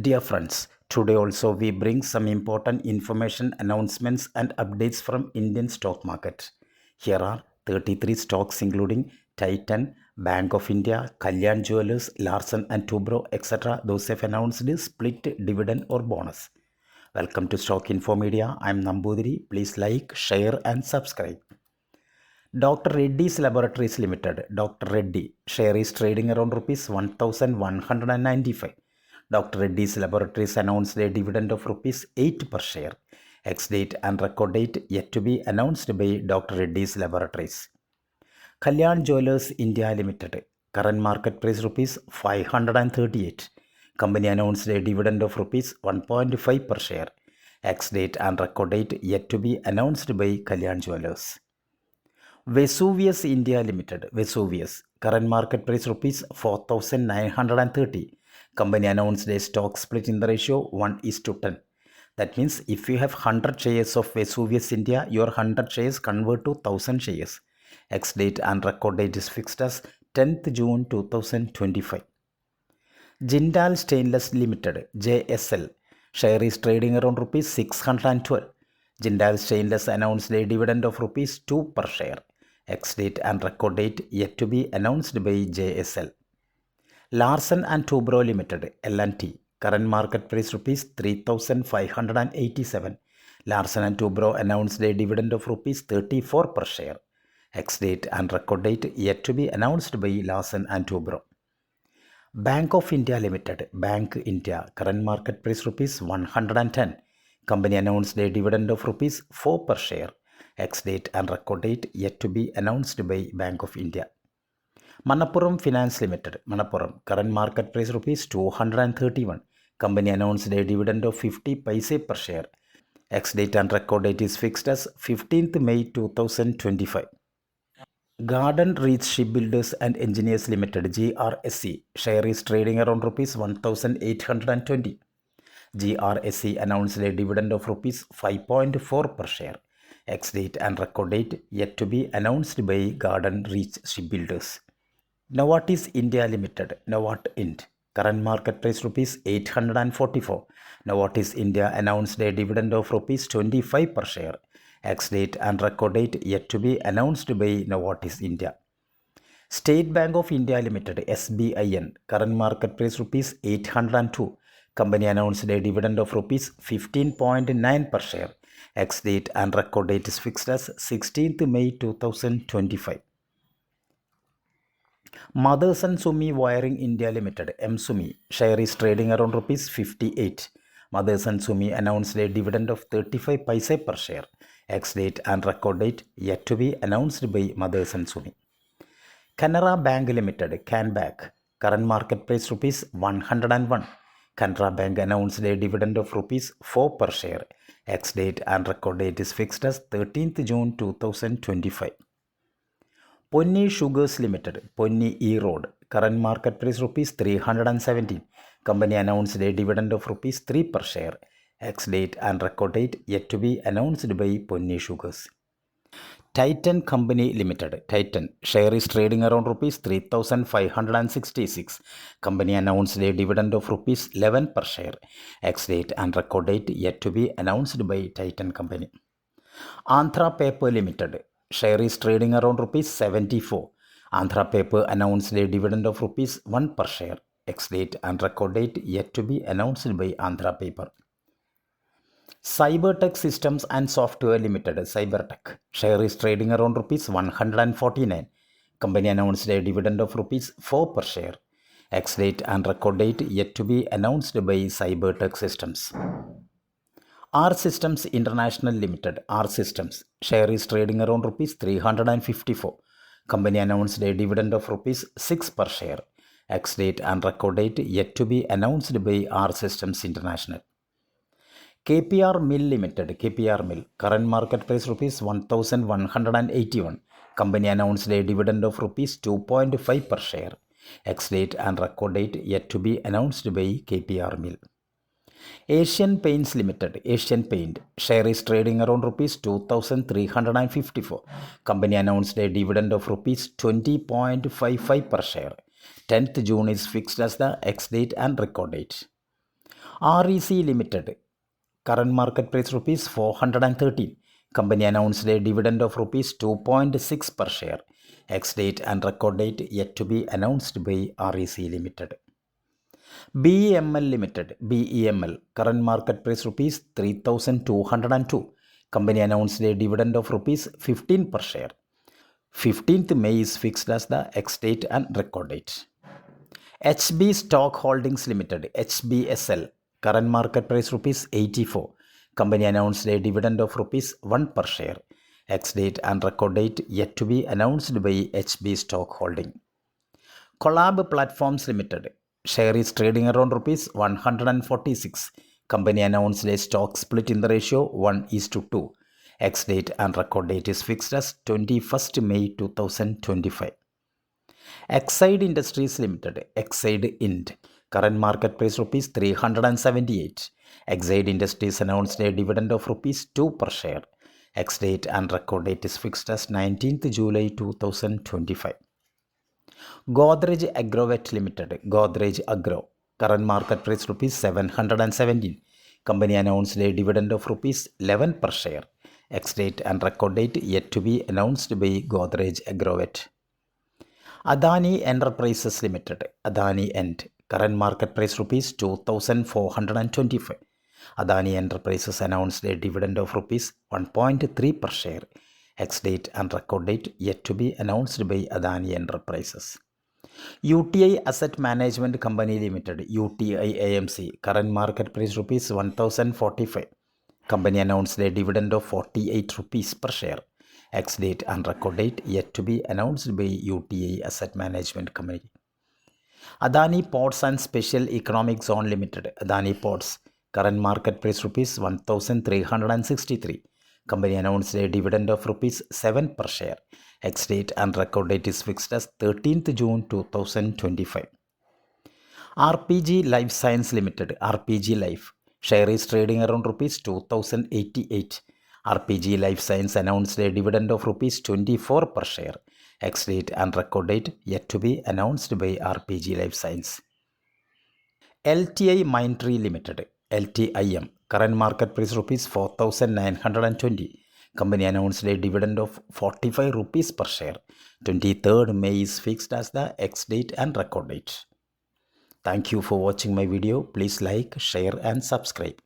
Dear friends, today also we bring some important information, announcements and updates from Indian stock market. Here are 33 stocks including Titan, Bank of India, Kalyan Jewelers, Larsen and Toubro, etc. Those have announced split dividend or bonus. Welcome to Stock Info Media. I am Nambudiri. Please like, share and subscribe. Dr. Reddy's Laboratories Limited, Dr. Reddy, share is trading around rupees 1195. Dr. Reddy's Laboratories announced a dividend of rupees 8 per share. Ex-date and record date yet to be announced by Dr. Reddy's Laboratories. Kalyan Jewelers India Limited, current market price rupees 538. Company announced a dividend of rupees 1.5 per share. Ex-date and record date yet to be announced by Kalyan Jewelers. Vesuvius India Limited, Vesuvius, current market price rupees 4,930. Company announced a stock split in the ratio 1:10. That means if you have 100 shares of Vesuvius India, your 100 shares convert to 1000 shares. Ex-date and record date is fixed as 10th June 2025. Jindal Stainless Limited, JSL, share is trading around rupees 612. Jindal Stainless announced a dividend of rupees 2 per share. Ex-date and record date yet to be announced by JSL. Larsen and Toubro Limited, L&T, current market price rupees 3,587. Larsen and Toubro announced a dividend of rupees 34 per share. Ex-date and record date yet to be announced by Larsen and Toubro. Bank of India Limited, Bank India, current market price rupees 110. Company announced a dividend of rupees 4 per share. Ex-date and record date yet to be announced by Bank of India. Manappuram Finance Limited, Manappuram, current market price rupees 231. Company announced a dividend of 50 paise per share. Ex-date and record date is fixed as 15th May 2025. Garden Reach Shipbuilders and Engineers Limited, GRSE, share is trading around rupees 1,820. GRSE announced a dividend of rupees 5.4 per share. Ex-date and record date yet to be announced by Garden Reach Shipbuilders. Novartis India Limited, Novart Int, current market price rupees 844. Novartis India announced a dividend of rupees 25 per share. Ex-date and record date yet to be announced by Novartis India. State Bank of India Limited, SBIN, current market price rupees 802. Company announced a dividend of rupees 15.9 per share. Ex-date and record date is fixed as 16th May 2025. Motherson Sumi Wiring India Limited, MSUMI, share is trading around rupees 58. Motherson Sumi announced a dividend of 35 paise per share. Ex-date and record date yet to be announced by Motherson Sumi. Canara Bank Limited, CanBank, current market price rupees 101. Canara Bank announced a dividend of rupees 4 per share. Ex-date and record date is fixed as 13th June 2025. Ponni Sugars Limited, Ponni E Road, current market price rupees 317. Company announced a dividend of rupees 3 per share. Ex-date and record date yet to be announced by Ponni Sugars. Titan Company Limited, Titan, share is trading around rupees 3,566. Company announced a dividend of rupees 11 per share. Ex-date and record date yet to be announced by Titan Company. Andhra Paper Limited, share is trading around rupees 74. Andhra Paper announced a dividend of rupees 1 per share. Ex-date and record date yet to be announced by Andhra Paper. Cybertech Systems and Software Limited, Cybertech, share is trading around rupees 149. Company announced a dividend of rupees 4 per share. Ex-date and record date yet to be announced by Cybertech Systems. R Systems International Limited, R Systems, share is trading around rupees 354. Company announced a dividend of rupees 6 per share. Ex-date and record date yet to be announced by R Systems International. KPR Mill Limited, KPR Mill, current market price rupees 1,181. Company announced a dividend of rupees 2.5 per share. Ex-date and record date yet to be announced by KPR Mill. Asian Paints Limited, Asian Paint, share is trading around rupees 2,354. Company announced a dividend of rupees 20.55 per share. 10th June is fixed as the ex-date and record date. REC Limited, current market price rupees 413. Company announced a dividend of rupees 2.6 per share. Ex-date and record date yet to be announced by REC Limited. BEML Limited, BEML, current market price rupees 3,202. Company announced a dividend of rupees 15 per share. 15th May is fixed as the ex-date and record date. HB Stock Holdings Limited, HBSL, current market price rupees 84. Company announced a dividend of rupees 1 per share. Ex-date and record date yet to be announced by HB Stock Holding. Collab Platforms Limited, share is trading around rupees 146. Company announced a stock split in the ratio 1:2. Ex-date and record date is fixed as 21st May 2025. Exide Industries Limited, Exide Ind, current market price rupees 378. Exide Industries announced a dividend of rupees 2 per share. Ex-date and record date is fixed as 19th July 2025. Godrej Agrovet Limited, Godrej Agro, current market price rupees 717. Company announced a dividend of rupees 11 per share. Ex-date and record date yet to be announced by Godrej Agrovet. Adani Enterprises Limited, Adani End, current market price rupees 2,425. Adani Enterprises announced a dividend of rupees 1.3 per share. Ex-date and record date yet to be announced by Adani Enterprises. UTI Asset Management Company Limited, UTI AMC, current market price rupees 1,045. Company announced a dividend of 48 rupees per share. Ex-date and record date yet to be announced by UTI Asset Management Company. Adani Ports and Special Economic Zone Limited, Adani Ports, current market price rupees 1,363. Company announced a dividend of rupees 7 per share. Ex-date and record date is fixed as 13th June 2025. RPG Life Science Limited, RPG Life, share is trading around rupees 2,088. RPG Life Science announced a dividend of rupees 24 per share. Ex-date and record date yet to be announced by RPG Life Science. LTI Mindtree Limited, LTIM, current market price rupees 4,920. Company announced a dividend of 45 rupees per share. 23rd May is fixed as the ex-date and record date. Thank you for watching my video. Please like, share and subscribe.